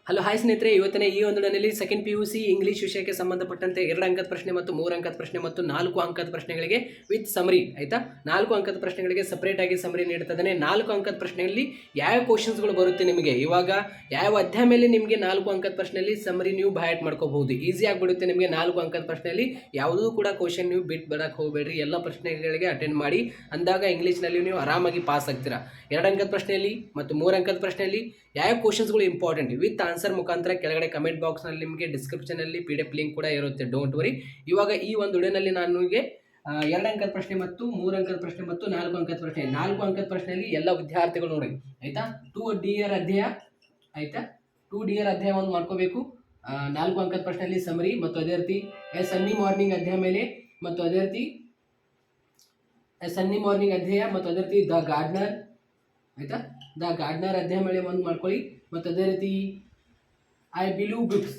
Hello hi ಸ್ನೇಹಿತರೆ, ಇವತ್ತಿನ ಈ ಒಂದು ದಿನದಲ್ಲಿ ಸೆಕೆಂಡ್ PUC ಇಂಗ್ಲಿಷ್ ವಿಷಯಕ್ಕೆ ಸಂಬಂಧಪಟ್ಟಂತೆ 2 ಅಂಕದ ಪ್ರಶ್ನೆ ಮತ್ತು 3 ಅಂಕದ ಪ್ರಶ್ನೆ ಮತ್ತು 4 ಅಂಕದ ಪ್ರಶ್ನೆಗಳಿಗೆ ವಿತ್ ಸಮರಿ ಆಯ್ತಾ. 4 ಅಂಕದ ಪ್ರಶ್ನೆಗಳಿಗೆ ಸಪರೇಟ್ ಆಗಿ ಸಮರಿ ನೀಡ್ತಿದ್ದಾನೆ. 4 ಅಂಕದ ಪ್ರಶ್ನೆಯಲ್ಲಿ ಯಾವ ಕ್ವಶನ್ಸ್ಗಳು ಬರುತ್ತೆ ನಿಮಗೆ, ಇವಾಗ ಯಾವ ಅಧ್ಯಾಯ ಮೇಲೆ ನಿಮಗೆ 4 ಅಂಕದ ಪ್ರಶ್ನೆಯಲ್ಲಿ ಸಮರಿ ನೀವು ಬೈಹ್ಯಾಟ್ ಮಾಡ್ಕೋಬಹುದು. ಈಸಿ ಆಗಿಬಿಡುತ್ತೆ ನಿಮಗೆ. 4 ಅಂಕದ ಪ್ರಶ್ನೆಯಲ್ಲಿ ಯಾವುದೂ ಕೂಡ ಕ್ವಶನ್ ನೀವು ಬಿಟ್ಟು ಬರಕ್ಕೆ ಹೋಗಬೇಡ್ರಿ. ಎಲ್ಲ ಪ್ರಶ್ನೆಗಳಿಗೆ ಅಟೆಂಡ್ ಮಾಡಿ, ಅಂದಾಗ ಇಂಗ್ಲೀಷ್ನಲ್ಲಿ ನೀವು ಆರಾಮಾಗಿ ಪಾಸ್ ಆಗ್ತೀರಾ. 2 ಅಂಕದ ಪ್ರಶ್ನೆಯಲ್ಲಿ ಮತ್ತು 3 ಅಂಕದ ಪ್ರಶ್ನೆಯಲ್ಲಿ ಯಾವ ಕ್ವಶನ್ಸ್ಗಳು ಇಂಪಾರ್ಟೆಂಟ್ ವಿತ್ ಆನ್ಸರ್ ಮುಖಾಂತರ ಕೆಳಗಡೆ ಕಮೆಂಟ್ ಬಾಕ್ಸ್ನಲ್ಲಿ ನಿಮಗೆ ಡಿಸ್ಕ್ರಿಪ್ಷನಲ್ಲಿ PDF ಲಿಂಕ್ ಕೂಡ ಇರುತ್ತೆ. Don't worry. ಇವಾಗ ಈ ಒಂದು ವಿಡಿಯೋನಲ್ಲಿ ನಾನು ನಿಮಗೆ 2 ಅಂಕದ ಪ್ರಶ್ನೆ ಮತ್ತು 3 ಅಂಕದ ಪ್ರಶ್ನೆ ಮತ್ತು 4 ಅಂಕದ ಪ್ರಶ್ನೆ. 4 ಅಂಕದ ಪ್ರಶ್ನೆಯಲ್ಲಿ ಎಲ್ಲ ವಿದ್ಯಾರ್ಥಿಗಳು ನೋಡಿ ಆಯ್ತಾ. 2D ಅಧ್ಯಾಯ ಆಯ್ತಾ, 2D ಅಧ್ಯಾಯವನ್ನು ಮಾಡ್ಕೋಬೇಕು. 4 ಅಂಕದ ಪ್ರಶ್ನೆಯಲ್ಲಿ ಸಮರಿ ಮತ್ತು ಅದೇ ರೀತಿ ಸನ್ನಿ ಮಾರ್ನಿಂಗ್ ಅಧ್ಯಾಯ ಮೇಲೆ ಮತ್ತು ಅದೇ ರೀತಿ ಸನ್ನಿ ಮಾರ್ನಿಂಗ್ ಅಧ್ಯಾಯ ಮತ್ತು ಅದೇ ರೀತಿ ದ ಗಾರ್ಡ್ನರ್ ಆಯ್ತಾ, ದ ಗಾರ್ಡ್ನರ್ ಅಧ್ಯಾಯ ಮೇಲೆ ಒಂದು ಮಾಡ್ಕೊಳ್ಳಿ. ಮತ್ತು ಅದೇ ರೀತಿ ಐ ಬಿಲೀವ್ ಬ್ರಿಕ್ಸ್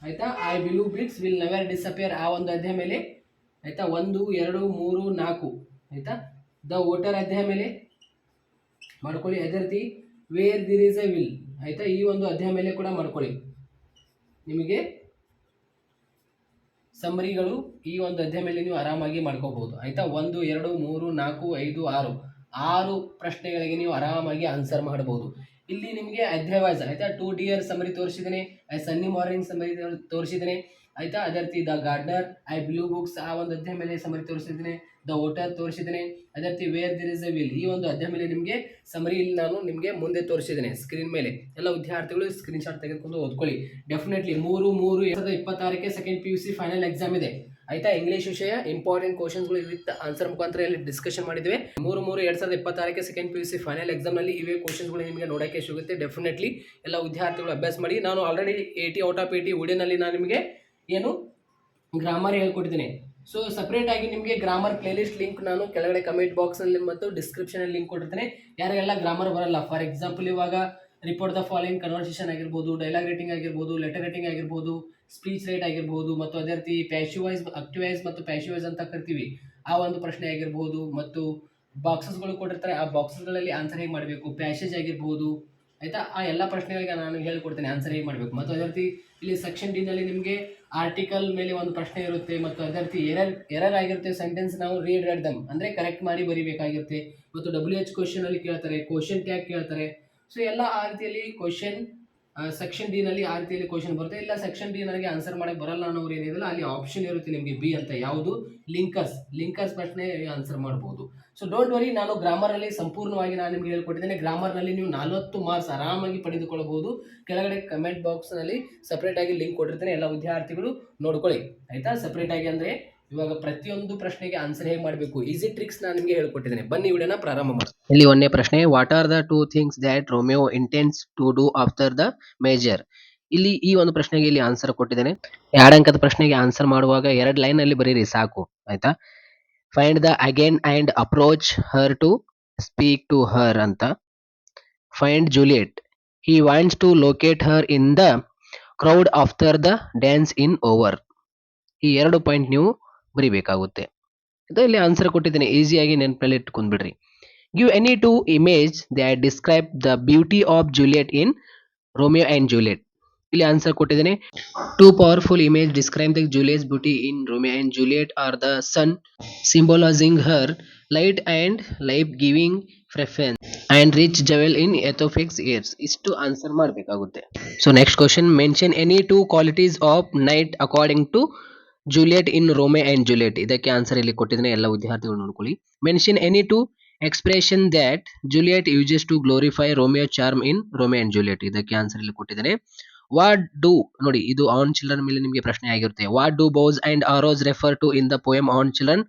ಆಯ್ತಾ, I believe bricks will never disappear ಆ ಒಂದು ಅಧ್ಯಾಯ ಮೇಲೆ ಆಯ್ತಾ. 1, 2, 3, 4 ಆಯ್ತಾ. ದ ವೋಟರ್ ಅಧ್ಯಾಯ ಮೇಲೆ ಮಾಡ್ಕೊಳ್ಳಿ. ಅದೇ ರೀತಿ where there is a will ಆಯ್ತಾ, ಈ ಒಂದು ಅಧ್ಯಾಯ ಮೇಲೆ ಕೂಡ ಮಾಡ್ಕೊಳ್ಳಿ. ನಿಮಗೆ ಸಮರಿಗಳು ಈ ಒಂದು ಅಧ್ಯಾಯ ಮೇಲೆ ನೀವು ಆರಾಮಾಗಿ ಮಾಡ್ಕೋಬಹುದು ಆಯ್ತಾ. 1, 2, 3, 4, 5, 6 ಪ್ರಶ್ನೆಗಳಿಗೆ ನೀವು ಆರಾಮಾಗಿ ಆನ್ಸರ್ ಮಾಡಬಹುದು. ಇಲ್ಲಿ ನಿಮಗೆ ಅಧ್ಯಾಯ ವೈಸ್ ಆಯ್ತಾ. 2D ಸಮರಿ ತೋರಿಸಿದ್ದೇನೆ, ಸನ್ನಿ ಮಾರ್ನಿಂಗ್ ಸಮರಿ ತೋರಿಸಿದ್ದೇನೆ ಆಯ್ತಾ. ಅದೇ ರೀತಿ the gardener, I blue books ಆ ಒಂದು ಅಧ್ಯಾಯ ಮೇಲೆ ಸಮರಿ ತೋರಿಸಿದ್ದೇನೆ. ದ ವೋಟರ್ ತೋರಿಸಿದ್ದೇನೆ. ಅದೇ ರೀತಿ where there is a will ಈ ಒಂದು ಅಧ್ಯಾಯ ಮೇಲೆ ನಿಮಗೆ ಸಮರಿ ಇಲ್ಲಿ ನಾನು ನಿಮಗೆ ಮುಂದೆ ತೋರಿಸಿದ್ದೇನೆ ಸ್ಕ್ರೀನ್ ಮೇಲೆ. ಎಲ್ಲ ವಿದ್ಯಾರ್ಥಿಗಳು ಸ್ಕ್ರೀನ್ ಶಾಟ್ ತೆಗೆದುಕೊಂಡು ಓದ್ಕೊಳ್ಳಿ. ಡೆಫಿನೆಟ್ಲಿ 3/3/2026ಕ್ಕೆ ಸೆಕೆಂಡ್ PUC ಫೈನಲ್ ಎಕ್ಸಾಮ್ ಇದೆ ಆಯ್ತಾ. ಇಂಗ್ಲಿಷ್ ವಿಷಯ ಇಂಪಾರ್ಟೆಂಟ್ ಕ್ವಶನ್ಸ್ಗಳು ವಿತ್ ಆನ್ಸರ್ ಮುಖಾಂತರ ಇಲ್ಲಿ ಡಿಸ್ಕಷನ್ ಮಾಡಿದ್ವಿ. 3/3/2026ಕ್ಕೆ ಸೆಕೆಂಡ್ PUC ಫೈನಲ್ ಎಕ್ಸಾಮ್ನಲ್ಲಿ ಇವೇ ಕ್ವಶನ್ಸ್ಗಳು ನಿಮಗೆ ನೋಡೋಕ್ಕೆ ಸಿಗುತ್ತೆ. ಡೆಫಿನೆಟ್ಲಿ ಎಲ್ಲ ವಿದ್ಯಾರ್ಥಿಗಳು ಅಭ್ಯಾಸ ಮಾಡಿ. ನಾನು ಆಲ್ರೆಡಿ 80 ಔಟ್ ಆಫ್ 80 ವಿಡಿಯೋನಲ್ಲಿ ನಾನು ನಿಮಗೆ ಏನು ಗ್ರಾಮರ್ ಹೇಳ್ಕೊಟ್ಟಿದ್ದೀನಿ. ಸೊ ಸಪ್ರೇಟ್ ಆಗಿ ನಿಮಗೆ ಗ್ರಾಮರ್ ಪ್ಲೇಲಿಸ್ಟ್ ಲಿಂಕ್ ನಾನು ಕೆಳಗಡೆ ಕಮೆಂಟ್ ಬಾಕ್ಸ್ನಲ್ಲಿ ಮತ್ತು ಡಿಸ್ಕ್ರಿಪ್ಷನಲ್ಲಿ ಲಿಂಕ್ ಕೊಟ್ಟಿರ್ತೇನೆ. ಯಾರಿಗೆಲ್ಲ ಗ್ರಾಮರ್ ಬರಲ್ಲ, ಫಾರ್ ಎಕ್ಸಾಂಪಲ್ ಇವಾಗ ರಿಪೋರ್ಟ್ ದ ಫಾಲೋಯಿಂಗ್ ಕನ್ವರ್ಸೇಷನ್ ಆಗಿರ್ಬೋದು, ಡೈಲಾಗ್ ರೈಟಿಂಗ್ ಆಗಿರ್ಬೋದು, ಲೆಟರ್ ರೈಟಿಂಗ್ ಆಗಿರ್ಬೋದು, ಸ್ಪೀಚ್ ರೈಟ್ ಆಗಿರ್ಬೋದು, ಮತ್ತು ಅದೇ ರೀತಿ ಪ್ಯಾಸಿವೈಸ್, ಆಕ್ಟಿವೈಸ್ ಮತ್ತು ಪ್ಯಾಸಿವೈಸ್ ಅಂತ ಕರಿತೀವಿ ಆ ಒಂದು ಪ್ರಶ್ನೆ ಆಗಿರ್ಬೋದು, ಮತ್ತು ಬಾಕ್ಸಸ್ಗಳು ಕೊಟ್ಟಿರ್ತಾರೆ ಆ ಬಾಕ್ಸಸ್ಗಳಲ್ಲಿ ಆನ್ಸರ್ ಹೇಗೆ ಮಾಡಬೇಕು, ಪ್ಯಾಸೇಜ್ ಆಗಿರ್ಬೋದು ಆಯ್ತಾ. ಆ ಎಲ್ಲ ಪ್ರಶ್ನೆಗಳಿಗೆ ನಾನು ಹೇಳ್ಕೊಡ್ತೇನೆ ಆನ್ಸರ್ ಹೇಗೆ ಮಾಡಬೇಕು. ಮತ್ತು ಅದೇ ರೀತಿ ಇಲ್ಲಿ ಸೆಕ್ಷನ್ ಡಿನಲ್ಲಿ ನಿಮಗೆ ಆರ್ಟಿಕಲ್ ಮೇಲೆ ಒಂದು ಪ್ರಶ್ನೆ ಇರುತ್ತೆ, ಮತ್ತು ಅದೇ ರೀತಿ ಎರರ್ ಆಗಿರುತ್ತೆ ಸೆಂಟೆನ್ಸ್ ನಾವು ರೀಡ್ ದಮ್ ಅಂದರೆ ಕರೆಕ್ಟ್ ಮಾಡಿ ಬರೀಬೇಕಾಗಿರುತ್ತೆ. ಮತ್ತು WH ಕ್ವಶನಲ್ಲಿ ಕೇಳ್ತಾರೆ, ಕ್ವಶನ್ ಟ್ಯಾಗ್ ಕೇಳ್ತಾರೆ. ಸೊ ಎಲ್ಲ ಆ ರೀತಿಯಲ್ಲಿ ಕ್ವಶನ್ ಸೆಕ್ಷನ್ ಡಿನಲ್ಲಿ ಆ ರೀತಿಯಲ್ಲಿ ಕ್ವಶನ್ ಬರುತ್ತೆ. ಇಲ್ಲ ಸೆಕ್ಷನ್ ಡಿ ನನಗೆ ಆನ್ಸರ್ ಮಾಡಕ್ಕೆ ಬರಲ್ಲ ಅನ್ನೋರು ಏನಿದೆಯಲ್ಲ, ಅಲ್ಲಿ ಆಪ್ಷನ್ ಇರುತ್ತೆ ನಿಮಗೆ ಬಿ ಅಂತ, ಯಾವುದು ಲಿಂಕರ್ಸ್ ಪ್ರಶ್ನೆ ಆನ್ಸರ್ ಮಾಡ್ಬೋದು. ಸೊ ಡೋಂಟ್ ವರಿ, ನಾನು ಗ್ರಾಮರಲ್ಲಿ ಸಂಪೂರ್ಣವಾಗಿ ನಾನು ನಿಮಗೆ ಹೇಳ್ಕೊಟ್ಟಿದ್ದೇನೆ. ಗ್ರಾಮರ್ನಲ್ಲಿ ನೀವು 40 ಮಾರ್ಕ್ಸ್ ಆರಾಮಾಗಿ ಪಡೆದುಕೊಳ್ಳಬಹುದು. ಕೆಳಗಡೆ ಕಮೆಂಟ್ ಬಾಕ್ಸ್ನಲ್ಲಿ ಸಪ್ರೇಟ್ ಆಗಿ ಲಿಂಕ್ ಕೊಟ್ಟಿರ್ತೇನೆ, ಎಲ್ಲ ವಿದ್ಯಾರ್ಥಿಗಳು ನೋಡ್ಕೊಳ್ಳಿ ಆಯ್ತಾ. ಸಪ್ರೇಟ್ ಆಗಿ ಅಂದರೆ ಇವಾಗ ಪ್ರತಿಯೊಂದು ಪ್ರಶ್ನೆಗೆ ಆನ್ಸರ್ ಹೇಗೆ ಮಾಡಬೇಕು ಈಸಿ ಟ್ರಿಕ್ಸ್ ನಾನು ನಿಮಗೆ ಹೇಳ್ಕೊಟ್ಟಿದ್ದೇನೆ. ಬನ್ನಿ ವಿಡಿಯೋನ ಪ್ರಾರಂಭ ಮಾಡಿ. ಇಲ್ಲಿ ಒಂದನೇ ಪ್ರಶ್ನೆ, what are the 2 things that Romeo intends to do after the major. ಇಲ್ಲಿ ಈ ಒಂದು ಪ್ರಶ್ನೆಗೆ ಇಲ್ಲಿ ಆನ್ಸರ್ ಕೊಟ್ಟಿದ್ದೇನೆ. 2 ಅಂಕದ ಪ್ರಶ್ನೆಗೆ ಆನ್ಸರ್ ಮಾಡುವಾಗ 2 ಲೈನ್ ಅಲ್ಲಿ ಬರೀರಿ ಸಾಕು ಆಯ್ತಾ. Find the again and approach her to speak to her ಅಂತ. Find Juliet, he wants to locate her in the crowd after the dance in over. ಈ 2 ಪಾಯಿಂಟ್ ನೀವು ಬರಿಬೇಕಾಗುತ್ತೆ. ಇಲ್ಲಿ ಆನ್ಸರ್ ಕೊಟ್ಟಿದ್ದೇನೆ, ಈಸಿಯಾಗಿ ನೆನಪಲ್ಲಿ ಇಟ್ಕೊಂಡ್ಬಿಡ್ರಿ. Give any 2 image that describe the beauty of Juliet in Romeo and Juliet. ಇಲ್ಲಿ answer ಕೊಟ್ಟಿದ್ದೇನೆ. 2 powerful image describe the Juliet's beauty in Romeo and Juliet are the sun symbolizing her light and life giving preference and rich jewel in Ethiopic's ears. ಇಷ್ಟು answer ಮಾಡಬೇಕಾಗುತ್ತೆ. So next question, mention any 2 qualities of night according to Juliet in Romeo and Juliet. ಇದಕ್ಕೆ answer ಇಲ್ಲಿ ಕೊಟ್ಟಿದ್ದೇನೆ, ಎಲ್ಲ ವಿದ್ಯಾರ್ಥಿಗಳು ನೋಡ್ಕೊಳ್ಳಿ. Mention any 2 expression that Juliet uses to glorify Romeo charm in Romeo and Juliet. ಇದಕ್ಕೆ answer ಇಲ್ಲಿ ಕೊಟ್ಟಿದ್ದೇನೆ. What do, ನೋಡಿ ಇದು ಆನ್ ಚಿಲ್ಡ್ರನ್ ಮೇಲೆ ನಿಮಗೆ ಪ್ರಶ್ನೆ ಆಗಿರುತ್ತೆ. What do bows and arrows refer to in the poem on children.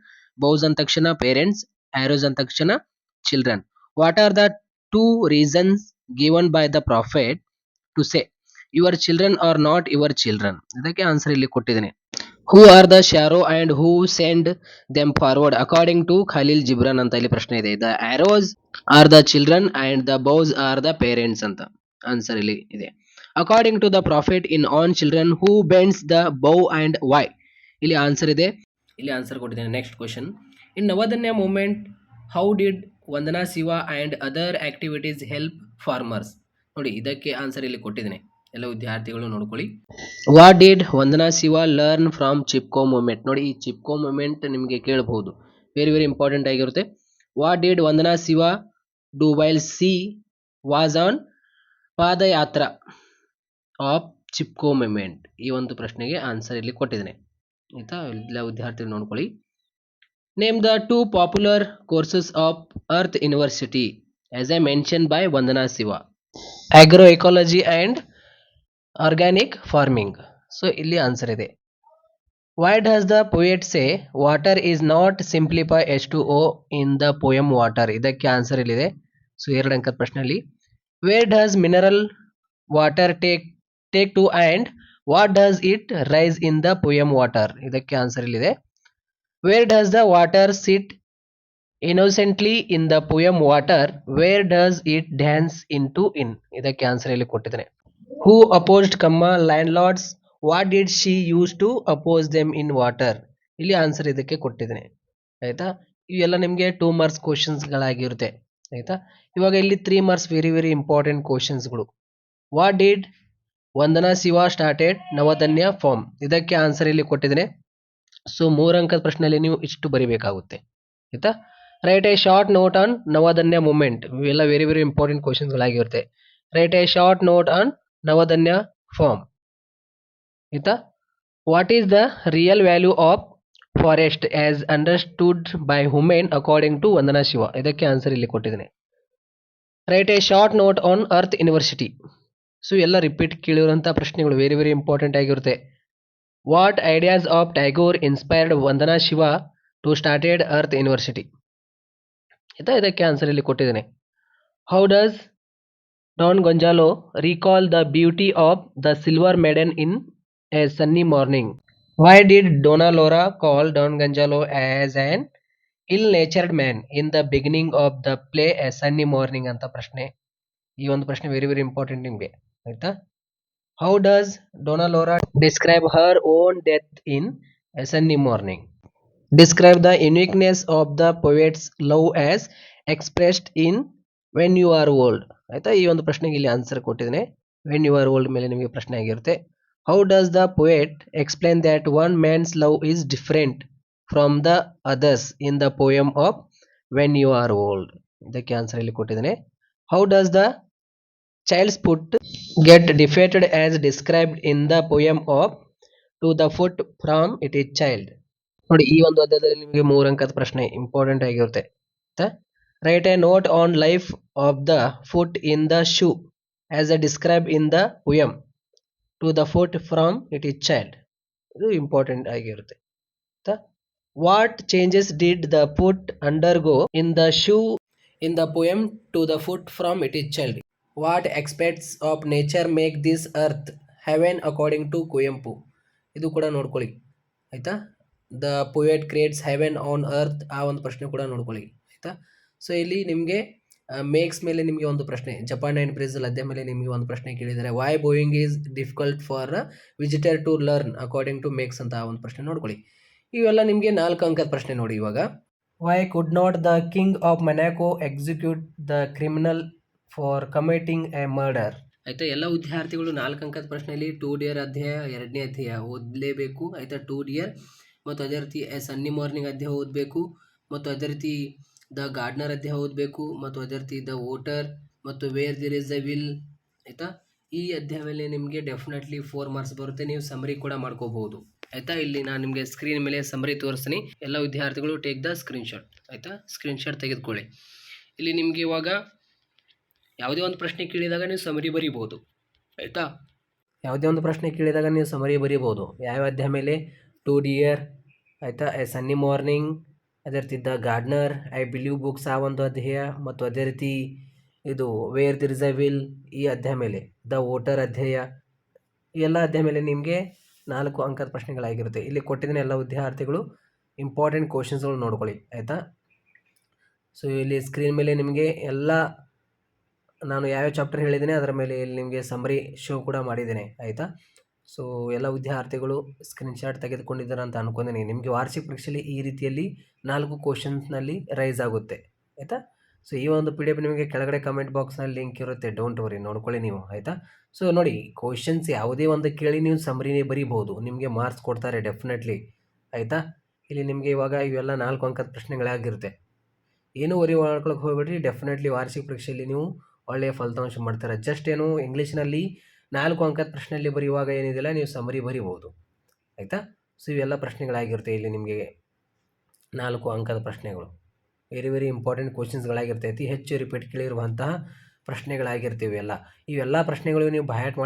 Bows ಅಂದ ತಕ್ಷಣ ಪೇರೆಂಟ್ಸ್, ಆರೋಸ್ ಅಂದ ತಕ್ಷಣ children. What are the 2 reasons given by the prophet to say your children are not your children. ಇದಕ್ಕೆ answer ಇಲ್ಲಿ ಕೊಟ್ಟಿದ್ದೇನೆ. Who are the ಶಾರೋ and who send them forward according to Khalil Gibran ಅಂತ ಇಲ್ಲಿ ಪ್ರಶ್ನೆ ಇದೆ. The arrows are the children and the ಬೌಸ್ R the parents ಅಂತ answer ಇಲ್ಲಿ ಇದೆ. According to the prophet in on children who bends the bow and why. ಇಲ್ಲಿ answer ಇದೆ, ಇಲ್ಲಿ ಆನ್ಸರ್ ಕೊಟ್ಟಿದ್ದೇನೆ. Next question, in Navdanya movement how did Vandana Shiva and other activities help farmers. ನೋಡಿ ಇದಕ್ಕೆ answer ಇಲ್ಲಿ ಕೊಟ್ಟಿದ್ದೇನೆ. ಎಲ್ಲ ವಿದ್ಯಾರ್ಥಿಗಳು ನೋಡ್ಕೊಳ್ಳಿ. What did Vandana Shiva learn from Chipko movement. ನೋಡಿ, ಈ ಚಿಪ್ಕೋ ಮೂಮೆಂಟ್ ನಿಮಗೆ ಕೇಳಬಹುದು, ವೆರಿ ವೆರಿ ಇಂಪಾರ್ಟೆಂಟ್ ಆಗಿರುತ್ತೆ. What did Vandana Shiva do while she was on padayatra of Chipko movement. ಈ ಒಂದು ಪ್ರಶ್ನೆಗೆ ಆನ್ಸರ್ ಇಲ್ಲಿ ಕೊಟ್ಟಿದ್ದೇನೆ ಆಯ್ತಾ. ಎಲ್ಲ ವಿದ್ಯಾರ್ಥಿಗಳು ನೋಡ್ಕೊಳ್ಳಿ. Name the 2 popular courses of earth university as I mention by Vandana Shiva, agro ecology and organic farming. So ಇಲ್ಲಿ ಆನ್ಸರ್ ಇದೆ. Why does the poet say water is not simplify H2O in the poem water. ಇದಕ್ಕೆ answer ಇಲ್ಲಿದೆ. So 2 ಅಂಕದ ಪ್ರಶ್ನೆಯಲ್ಲಿ. Where does mineral water take to and what does it rise in the poem water. ಇದಕ್ಕೆ answer ಇಲ್ಲಿದೆ. Where does the water sit innocently in the poem water, where does it dance in to in. ಇದಕ್ಕೆ answer ಇಲ್ಲಿ ಕೊಟ್ಟಿದ್ದೇನೆ. Who opposed landlords, what did she use to oppose them in water. ಇಲ್ಲಿ answer ಇದಕ್ಕೆ ಕೊಟ್ಟಿದ್ದೇನೆ ಆಯ್ತಾ. ಇವೆಲ್ಲ ನಿಮಗೆ 2 marks ಕ್ವಶನ್ಸ್ಗಳಾಗಿರುತ್ತೆ ಆಯ್ತಾ. ಇವಾಗ ಇಲ್ಲಿ 3 ಮಾರ್ಕ್ಸ್ ವೆರಿ ವೆರಿ ಇಂಪಾರ್ಟೆಂಟ್ ಕ್ವಶನ್ಸ್ಗಳು. What did Vandana Shiva started Navdanya farm. ಇದಕ್ಕೆ ಆನ್ಸರ್ ಇಲ್ಲಿ ಕೊಟ್ಟಿದ್ದೇನೆ. ಸೊ 3 ಅಂಕದ ಪ್ರಶ್ನೆಯಲ್ಲಿ ನೀವು ಇಷ್ಟು ಬರಿಬೇಕಾಗುತ್ತೆ ಆಯ್ತಾ. Write a short note on Navdanya movement. ಇವೆಲ್ಲ ವೆರಿ ವೆರಿ ಇಂಪಾರ್ಟೆಂಟ್ ಕ್ವಶನ್ಸ್ಗಳಾಗಿರುತ್ತೆ. Write a short note on Navdanya farm ಆಯ್ತಾ. What is the real value of forest as understood by human according to Vandana Shiva. ಇದಕ್ಕೆ ಆನ್ಸರ್ ಇಲ್ಲಿ ಕೊಟ್ಟಿದ್ದೇನೆ. Write a short note on earth university. So ಎಲ್ಲ repeat ಕೇಳಿರುವಂತಹ ಪ್ರಶ್ನೆಗಳು very very important ಆಗಿರುತ್ತೆ. What ideas of Tagore inspired Vandana Shiva to started earth university ಆಯ್ತಾ. ಇದಕ್ಕೆ answer ಇಲ್ಲಿ ಕೊಟ್ಟಿದ್ದೇನೆ. How does Don Gonzalo recall the beauty of the silver maiden in a sunny morning. Why did Donna Laura call Don Gonzalo as an ill-natured man in the beginning of the play a sunny morning ಅಂತ ಪ್ರಶ್ನೆ. ಈ ಒಂದು ಪ್ರಶ್ನೆ very very important ನಿಮಗೆ ಆಯ್ತಾ. How does Dona Lora describe her own death in a sunny morning. Describe the uniqueness of the poet's love as expressed in when you are old ಆಯ್ತಾ. ಈ ಒಂದು ಪ್ರಶ್ನೆಗೆ ಇಲ್ಲಿ ಆನ್ಸರ್ ಕೊಟ್ಟಿದ್ದೇನೆ. ವೆನ್ ಯು ಆರ್ ಓಲ್ಡ್ ಮೇಲೆ ನಿಮಗೆ ಪ್ರಶ್ನೆ ಆಗಿರುತ್ತೆ. How does the poet explain that one man's love is different from the others in the poem of when you are old. ಇದಕ್ಕೆ ಆನ್ಸರ್ ಇಲ್ಲಿ ಕೊಟ್ಟಿದ್ದೇನೆ. How does the child's foot get defeated as described in the poem of to the foot from it is child. ನೋಡಿ, ಈ ಒಂದು ಅಧ್ಯಾಯದಲ್ಲಿ ನಿಮಗೆ 3 ಅಂಕದ ಪ್ರಶ್ನೆ ಇಂಪಾರ್ಟೆಂಟ್ ಆಗಿರುತ್ತೆ. Write a note on life of the foot in the shoe as a describe in the poem to the foot from it is child. ಇದು important ಆಗಿರುತ್ತೆ. What changes did the foot undergo in the shoe in the poem to the foot from it is child. What aspects of nature make this earth heaven according to Kuvempu. ಇದು ಕೂಡ ನೋಡ್ಕೊಳ್ಳಿ ಆಯ್ತಾ. The poet creates heaven on earth, ಆ ಒಂದು ಪ್ರಶ್ನೆ ಕೂಡ ನೋಡ್ಕೊಳ್ಳಿ ಆಯ್ತಾ. ಸೊ ಇಲ್ಲಿ ನಿಮಗೆ ಮೇಕ್ಸ್ ಮೇಲೆ ನಿಮಗೆ ಒಂದು ಪ್ರಶ್ನೆ, ಜಪಾನ್ ಆ್ಯಂಡ್ ಬ್ರೆಜಿಲ್ ಅಧ್ಯಾಯ ಮೇಲೆ ನಿಮಗೆ ಒಂದು ಪ್ರಶ್ನೆ ಕೇಳಿದ್ದಾರೆ. Why Boeing is difficult for visitor to learn according to makes ಅಂತ ಒಂದು ಪ್ರಶ್ನೆ ನೋಡ್ಕೊಳ್ಳಿ. ಇವೆಲ್ಲ ನಿಮಗೆ 4 ಅಂಕದ ಪ್ರಶ್ನೆ ನೋಡಿ. ಇವಾಗ why could not the king of Monaco execute the criminal for committing a murder ಆಯ್ತಾ. ಎಲ್ಲ ವಿದ್ಯಾರ್ಥಿಗಳು 4 ಅಂಕದ ಪ್ರಶ್ನೆಯಲ್ಲಿ 2 ಡಿಯರ್ ಅಧ್ಯಾಯ 2ನೇ ಅಧ್ಯಾಯ ಓದಲೇಬೇಕು ಆಯ್ತಾ. 2 ಡಿಯರ್ ಮತ್ತು ಅದೇ ರೀತಿ ಎ ಸನ್ನಿ ಮಾರ್ನಿಂಗ್ ಅಧ್ಯಾಯ ಓದಬೇಕು, ಮತ್ತು ಅದೇ ರೀತಿ ದ ಗಾರ್ಡ್ನರ್ ಅಧ್ಯಾಯ ಓದಬೇಕು, ಮತ್ತು ಅದೇ ರೀತಿ ದ ವೋಟರ್ ಮತ್ತು where there is the will ಆಯಿತಾ. ಈ ಅಧ್ಯಾಯದಲ್ಲಿ ನಿಮಗೆ ಡೆಫಿನೆಟ್ಲಿ 4 ಮಾರ್ಕ್ಸ್ ಬರುತ್ತೆ. ನೀವು ಸಮರಿ ಕೂಡ ಮಾಡ್ಕೋಬಹುದು ಆಯಿತಾ. ಇಲ್ಲಿ ನಾನು ನಿಮಗೆ ಸ್ಕ್ರೀನ್ ಮೇಲೆ ಸಮರಿ ತೋರಿಸ್ತೀನಿ. ಎಲ್ಲ ವಿದ್ಯಾರ್ಥಿಗಳು ಟೇಕ್ ದ ಸ್ಕ್ರೀನ್ಶಾಟ್ ಆಯಿತಾ. ಸ್ಕ್ರೀನ್ಶಾಟ್ ತೆಗೆದುಕೊಳ್ಳಿ. ಇಲ್ಲಿ ನಿಮಗೆ ಇವಾಗ ಯಾವುದೇ ಒಂದು ಪ್ರಶ್ನೆ ಕೇಳಿದಾಗ ನೀವು ಸಮರಿ ಬರೀಬೋದು ಆಯಿತಾ. ಯಾವುದೇ ಒಂದು ಪ್ರಶ್ನೆ ಕೇಳಿದಾಗ ನೀವು ಸಮರಿ ಬರೀಬೋದು. ಯಾವ ಅಧ್ಯಾಯ ಮೇಲೆ? 2 ಡಿಯರ್ ಆಯಿತಾ, ಎ ಸನ್ನಿ ಮಾರ್ನಿಂಗ್, ಅದೇ ರೀತಿ the gardener, I believe books ಆ ಒಂದು ಅಧ್ಯಾಯ, ಮತ್ತು ಅದೇ ರೀತಿ ಇದು where there is a will ಈ ಅಧ್ಯಾಯ ಮೇಲೆ, ದ ವೋಟರ್ ಅಧ್ಯಾಯ, ಈ ಎಲ್ಲ ಅಧ್ಯಾಯ ಮೇಲೆ ನಿಮಗೆ 4 ಅಂಕದ ಪ್ರಶ್ನೆಗಳಾಗಿರುತ್ತೆ. ಇಲ್ಲಿ ಕೊಟ್ಟಿದ್ದೀನಿ ಎಲ್ಲ ವಿದ್ಯಾರ್ಥಿಗಳು ಇಂಪಾರ್ಟೆಂಟ್ ಕ್ವಶನ್ಸ್ಗಳು ನೋಡ್ಕೊಳ್ಳಿ ಆಯಿತಾ. ಸೊ ಇಲ್ಲಿ ಸ್ಕ್ರೀನ್ ಮೇಲೆ ನಿಮಗೆ ಎಲ್ಲ ನಾನು ಯಾವ್ಯಾವ ಚಾಪ್ಟರ್ ಹೇಳಿದ್ದೀನಿ ಅದರ ಮೇಲೆ ಇಲ್ಲಿ ನಿಮಗೆ ಸಮರಿ ಶೋ ಕೂಡ ಮಾಡಿದ್ದೇನೆ ಆಯಿತಾ. ಸೊ ಎಲ್ಲ ವಿದ್ಯಾರ್ಥಿಗಳು ಸ್ಕ್ರೀನ್ಶಾಟ್ ತೆಗೆದುಕೊಂಡಿದ್ದಾರೆ ಅಂತ ಅನ್ಕೊಂಡಿದ್ದೀನಿ. ನಿಮಗೆ ವಾರ್ಷಿಕ ಪರೀಕ್ಷೆಯಲ್ಲಿ ಈ ರೀತಿಯಲ್ಲಿ 4 ಕ್ವಶನ್ಸ್ನಲ್ಲಿ ರೈಸ್ ಆಗುತ್ತೆ ಆಯಿತಾ. ಸೊ ಈ ಒಂದು PDF ನಿಮಗೆ ಕೆಳಗಡೆ ಕಮೆಂಟ್ ಬಾಕ್ಸ್ನಲ್ಲಿ ಲಿಂಕ್ ಇರುತ್ತೆ, ಡೋಂಟ್ ವರಿ ನೋಡ್ಕೊಳ್ಳಿ ನೀವು ಆಯಿತಾ. ಸೊ ನೋಡಿ, ಕ್ವಶನ್ಸ್ ಯಾವುದೇ ಒಂದು ಕೇಳಿ ನೀವು ಸಮ್ಮರಿನೇ ಬರೀಬಹುದು, ನಿಮಗೆ ಮಾರ್ಕ್ಸ್ ಕೊಡ್ತಾರೆ ಡೆಫಿನೆಟ್ಲಿ, ಆಯಿತಾ. ಇಲ್ಲಿ ನಿಮಗೆ ಇವಾಗ ಇವೆಲ್ಲ 4 ಅಂಕದ ಪ್ರಶ್ನೆಗಳಾಗಿರುತ್ತೆ. ಏನೂ ವರಿ ಮಾಡ್ಕೊಳಕ್ಕೆ ಹೋಗ್ಬೇಡ್ರಿ, ಡೆಫಿನೆಟ್ಲಿ ವಾರ್ಷಿಕ ಪರೀಕ್ಷೆಯಲ್ಲಿ ನೀವು ಒಳ್ಳೆಯ ಫಲಿತಾಂಶ ಮಾಡ್ತಾರೆ. ಜಸ್ಟ್ ಏನು ಇಂಗ್ಲೀಷ್ನಲ್ಲಿ 4 ಅಂಕದ ಪ್ರಶ್ನೆಯಲ್ಲಿ ಬರೆಯುವಾಗ ಏನಿದೆಯಲ್ಲ ನೀವು ಸಮ್ಮರಿ ಬರಿಬೋದು, ಆಯಿತಾ. ಸೊ ಇವೆಲ್ಲ ಪ್ರಶ್ನೆಗಳಾಗಿರುತ್ತೆ ಇಲ್ಲಿ ನಿಮಗೆ 4 ಅಂಕದ ಪ್ರಶ್ನೆಗಳು. ವೆರಿ ವೆರಿ ಇಂಪಾರ್ಟೆಂಟ್ ಕ್ವಶನ್ಸ್ಗಳಾಗಿರ್ತೈತಿ, ಅತಿ ಹೆಚ್ಚು ರಿಪೀಟ್ ಕೇಳಿರುವಂತಹ ಪ್ರಶ್ನೆಗಳಾಗಿರ್ತವೆ ಇವೆಲ್ಲ ಪ್ರಶ್ನೆಗಳು ನೀವು ಬಯಾಟ್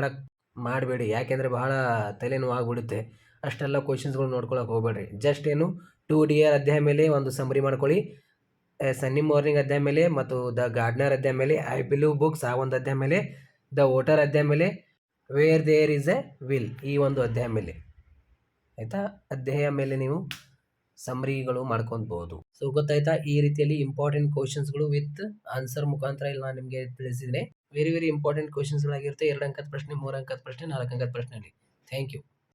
ಮಾಡಬೇಡಿ, ಯಾಕೆಂದರೆ ಬಹಳ ತಲೆನೋವು ಆಗಿಬಿಡುತ್ತೆ. ಅಷ್ಟೆಲ್ಲ ಕ್ವಶನ್ಸ್ಗಳು ನೋಡ್ಕೊಳಕ್ಕೆ ಹೋಗ್ಬೇಡ್ರಿ. ಜಸ್ಟ್ ಏನು 2 ಅಧ್ಯಾಯ ಮೇಲೆ ಒಂದು ಸಮ್ಮರಿ ಮಾಡ್ಕೊಳ್ಳಿ, ಸನ್ನಿ ಮಾರ್ನಿಂಗ್ ಅಧ್ಯಾಯ ಮೇಲೆ ಮತ್ತು ದ ಗಾರ್ಡ್ನರ್ ಅಧ್ಯಾಯ ಮೇಲೆ, ಐ ಬಿಲೀವ್ ಬುಕ್ಸ್ ಆ ಒಂದು ಅಧ್ಯಾಯ ಮೇಲೆ, ದ ವೋಟರ್ ಅಧ್ಯಾಯ ಮೇಲೆ, where there is a will ಈ ಒಂದು ಅಧ್ಯಾಯ ಮೇಲೆ, ಆಯಿತಾ. ಅಧ್ಯಾಯ ಮೇಲೆ ನೀವು ಸಮ್ಮರಿಗಳು ಮಾಡ್ಕೊಬೋದು. ಸೊ ಗೊತ್ತಾಯ್ತಾ, ಈ ರೀತಿಯಲ್ಲಿ ಇಂಪಾರ್ಟೆಂಟ್ ಕ್ವಶನ್ಸ್ಗಳು ವಿತ್ ಆನ್ಸರ್ ಮುಖಾಂತರ ಇಲ್ಲಿ ನಾನು ನಿಮಗೆ ತಿಳಿಸಿದರೆ ವೆರಿ ವೆರಿ ಇಂಪಾರ್ಟೆಂಟ್ ಕ್ವಶನ್ಸ್ಗಳಾಗಿರುತ್ತೆ. 2 ಅಂಕದ ಪ್ರಶ್ನೆ, 3 ಅಂಕದ ಪ್ರಶ್ನೆ, 4 ಅಂಕದ ಪ್ರಶ್ನೆಯಲ್ಲಿ. Thank you.